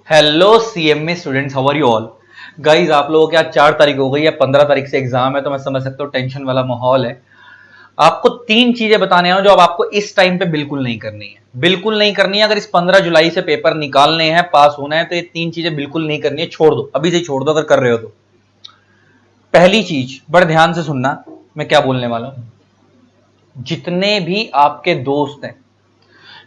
Hello CMA students, how are you all. Guys, आप लोगों के आज 4 तारीख हो गई है, 15 तारीख से एग्जाम है, तो मैं समझ सकता हूँ टेंशन वाला माहौल है। आपको 3 चीजें बताने हैं जो अब आपको इस टाइम पे बिल्कुल नहीं करनी है, बिल्कुल नहीं करनी है। अगर इस 15 जुलाई से पेपर निकालने हैं, पास होना है, तो ये 3 चीजें बिल्कुल नहीं करनी है, छोड़ दो, अभी से ही छोड़ दो अगर कर रहे हो तो। पहली चीज, बड़े ध्यान से सुनना मैं क्या बोलने वाला हूं। जितने भी आपके दोस्त हैं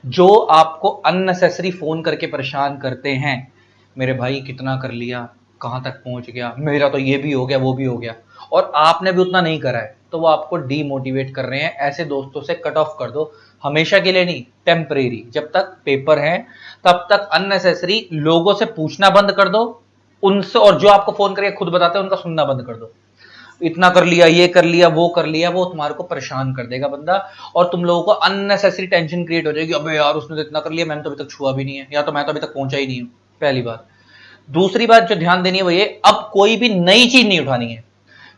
जो आपको अननेसेसरी फोन करके परेशान करते हैं, मेरे भाई कितना कर लिया, कहां तक पहुंच गया, मेरा तो ये भी हो गया वो भी हो गया, और आपने भी उतना नहीं करा है, तो वो आपको डीमोटिवेट कर रहे हैं। ऐसे दोस्तों से कट ऑफ कर दो, हमेशा के लिए नहीं, टेम्परेरी, जब तक पेपर है तब तक अननेसेसरी लोगों से पूछना बंद कर दो उनसे, और जो आपको फोन करके खुद बताते हैं उनका सुनना बंद कर दो। इतना कर लिया, ये कर लिया, वो कर लिया, वो तुम्हारे को परेशान कर देगा बंदा, और तुम लोगों को अननेसेसरी टेंशन क्रिएट हो जाएगी। अबे यार, उसने तो इतना कर लिया, मैंने तो अभी तक छुआ भी नहीं है, या तो मैं तो अभी तक पहुंचा ही नहीं हूं। पहली बात। दूसरी बात जो ध्यान देनी है वो ये, अब कोई भी नई चीज नहीं उठानी है।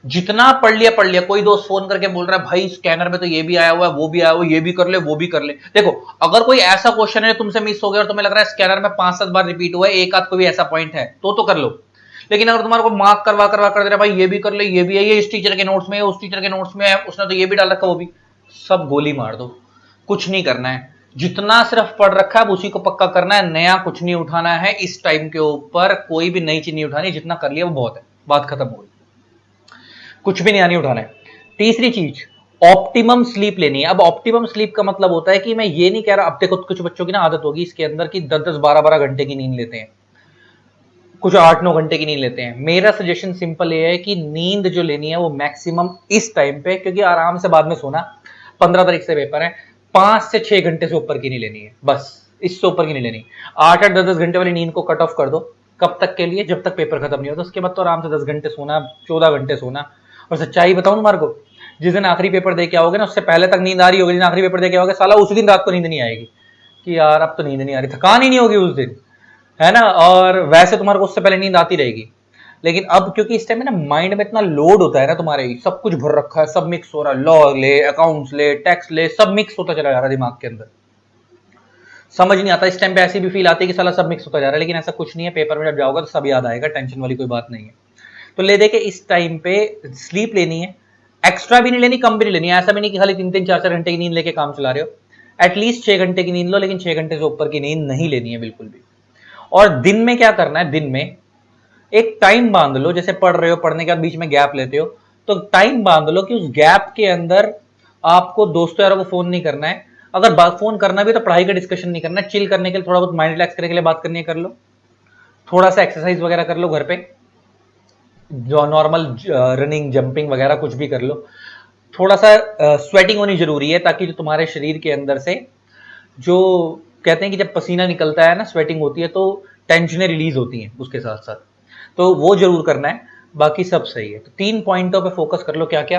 जितना पढ़ लिया पढ़ लिया। कोई दोस्त फोन करके बोल रहा है भाई स्कैनर में तो ये भी आया हुआ है, वो भी आया हुआ है, ये भी कर ले वो भी कर ले। देखो, अगर कोई ऐसा क्वेश्चन है तुमसे मिस हो गया और तुम्हें लग रहा है स्कैनर में 5-7 बार रिपीट हुआ है, एक आध कोई भी ऐसा पॉइंट है तो कर लो। लेकिन अगर तुम्हारे को मार्क करवा करवा कर दे रहा भाई ये भी कर ले, ये भी है, ये इस टीचर के नोट्स में है, उस टीचर के नोट्स में है, उसने तो ये भी डाल रखा, वो भी, सब गोली मार दो। कुछ नहीं करना है, जितना सिर्फ पढ़ रखा है उसी को पक्का करना है, नया कुछ नहीं उठाना है इस टाइम के ऊपर। कोई भी नई चीज नहीं उठानी, जितना कर लिया वो बहुत है, बात खत्म हो गई, कुछ भी नहीं उठाना है। तीसरी चीज, ऑप्टिमम स्लीप लेनी है। अब ऑप्टिमम स्लीप का मतलब होता है कि मैं ये नहीं कह रहा, अब देखो कुछ बच्चों की ना आदत होगी इसके अंदर की 10-10 12-12 घंटे की नींद लेते हैं, कुछ 8-9 घंटे की नींद लेते हैं। मेरा सजेशन सिंपल ये है कि नींद जो लेनी है वो मैक्सिमम इस टाइम पे, क्योंकि आराम से बाद में सोना, 15 तारीख से पेपर है, 5 से 6 घंटे से ऊपर की नहीं लेनी है, बस इससे ऊपर की नहीं लेनी। 8-8 10-10 घंटे वाली नींद को कट ऑफ कर दो। कब तक के लिए? जब तक पेपर खत्म नहीं होता, उसके बाद तो आराम से 10 घंटे सोना, 14 घंटे सोना। और सच्चाई बताऊं तुम्हारे को, जिस दिन आखिरी पेपर दे के आओगे ना, उससे पहले तक नींद आ रही होगी, जिस दिन आखिरी पेपर दे के आओगे साला उसी दिन रात को नींद नहीं आएगी कि यार अब तो नींद नहीं आ रही, थकान ही नहीं होगी उस दिन, है ना। और वैसे तुम्हारे को उससे पहले नींद आती रहेगी। लेकिन अब क्योंकि इस टाइम में ना माइंड में इतना लोड होता है ना, तुम्हारे सब कुछ भर रखा है, सब मिक्स हो रहा है, लॉ ले, अकाउंट्स ले, टैक्स ले, सब मिक्स होता चला जा रहा है दिमाग के अंदर। समझ नहीं आता, इस टाइम पे ऐसी भी फील आती है कि साला सब मिक्स होता जा रहा है, लेकिन ऐसा कुछ नहीं है। पेपर में जब जाओगे तो सब याद आएगा, टेंशन वाली कोई बात नहीं है। तो ले दे के इस टाइम पे स्लीप लेनी है, एक्स्ट्रा भी नहीं लेनी, कम भी नहीं लेनी है। ऐसा भी नहीं कि खाली 3-3 4-4 घंटे की नींद लेके काम चला रहे हो। एटलीस्ट 6 घंटे की नींद लो, लेकिन 6 घंटे से ऊपर की नींद नहीं लेनी है बिल्कुल भी। और दिन में क्या करना है, दिन में एक टाइम बांध लो, जैसे पढ़ रहे हो, पढ़ने के बाद बीच में गैप लेते हो, तो टाइम बांध लो कि उस गैप के अंदर आपको दोस्तों यारों को फोन नहीं करना है। अगर फोन करना भी तो पढ़ाई का डिस्कशन नहीं करना है, चिल करने के लिए, थोड़ा बहुत माइंड रिलैक्स करने के लिए बात करनी है कर लो, थोड़ा सा एक्सरसाइज वगैरह कर लो घर पे, जो नॉर्मल रनिंग जंपिंग वगैरह कुछ भी कर लो। थोड़ा सा स्वेटिंग होनी जरूरी है, ताकि जो तुम्हारे शरीर के अंदर से, जो कहते हैं कि जब पसीना निकलता है ना, स्वेटिंग होती है, तो टेंशनें रिलीज होती हैं उसके साथ साथ, तो वो जरूर करना है। बाकी सब सही है। तो 3 पॉइंटों पे फोकस कर लो। क्या क्या?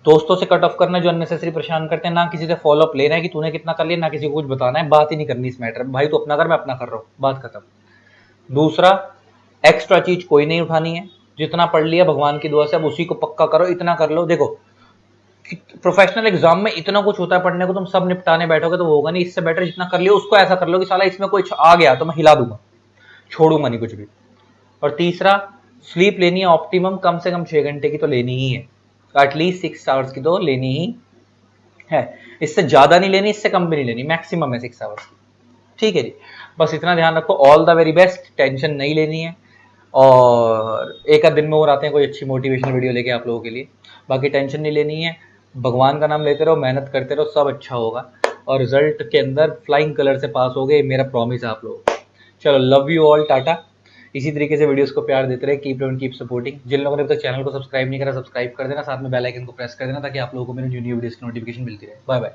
दोस्तों से कट ऑफ करना जो अननेसेसरी परेशान करते हैं, ना किसी से फॉलो अप लेना है कि तूने कितना कर लिया, ना किसी को कुछ बताना है, बात ही नहीं करनी इस मैटर में। भाई तू अपना कर, मैं अपना कर रहा हूं, बात खत्म। दूसरा, एक्स्ट्रा चीज कोई नहीं उठानी है, जितना पढ़ लिया भगवान की दुआ से अब उसी को पक्का करो, इतना कर लो। देखो, प्रोफेशनल एग्जाम में इतना कुछ होता है पढ़ने को, तुम सब निपटाने बैठोगे तो वो होगा नहीं। इससे बेटर जितना कर लियो उसको ऐसा कर लो कि साला इसमें कोई आ गया तो मैं हिला दूंगा, छोड़ूंगा नहीं कुछ भी। और तीसरा, स्लीप लेनी है ऑप्टिमम, कम से कम 6 घंटे की तो लेनी ही है, एटलीस्ट 6 आवर्स की तो लेनी ही है। इससे ज्यादा नहीं लेनी, इससे कम भी नहीं लेनी, मैक्सिमम है 6 आवर्स की। ठीक है जी, बस इतना ध्यान रखो। All the very best, tension नहीं लेनी है। और एक आध दिन में और आते हैं कोई अच्छी मोटिवेशनल वीडियो लेके आप लोगों के लिए। बाकी टेंशन नहीं लेनी है, भगवान का नाम लेते रहो, मेहनत करते रहो, सब अच्छा होगा, और रिजल्ट के अंदर फ्लाइंग कलर से पास हो गए, मेरा प्रॉमिस है आप लोगों को। चलो, लव यू ऑल, टाटा। इसी तरीके से वीडियोस को प्यार देते रहे, कीप कीप सपोर्टिंग। जिन लोगों ने अभी तक चैनल को सब्सक्राइब नहीं करा, सब्सक्राइब कर देना, साथ में बेल आइकन को प्रेस कर देना, ताकि आप लोगों को मेरी न्यू वीडियोस की नोटिफिकेशन मिलती रहे। Bye bye.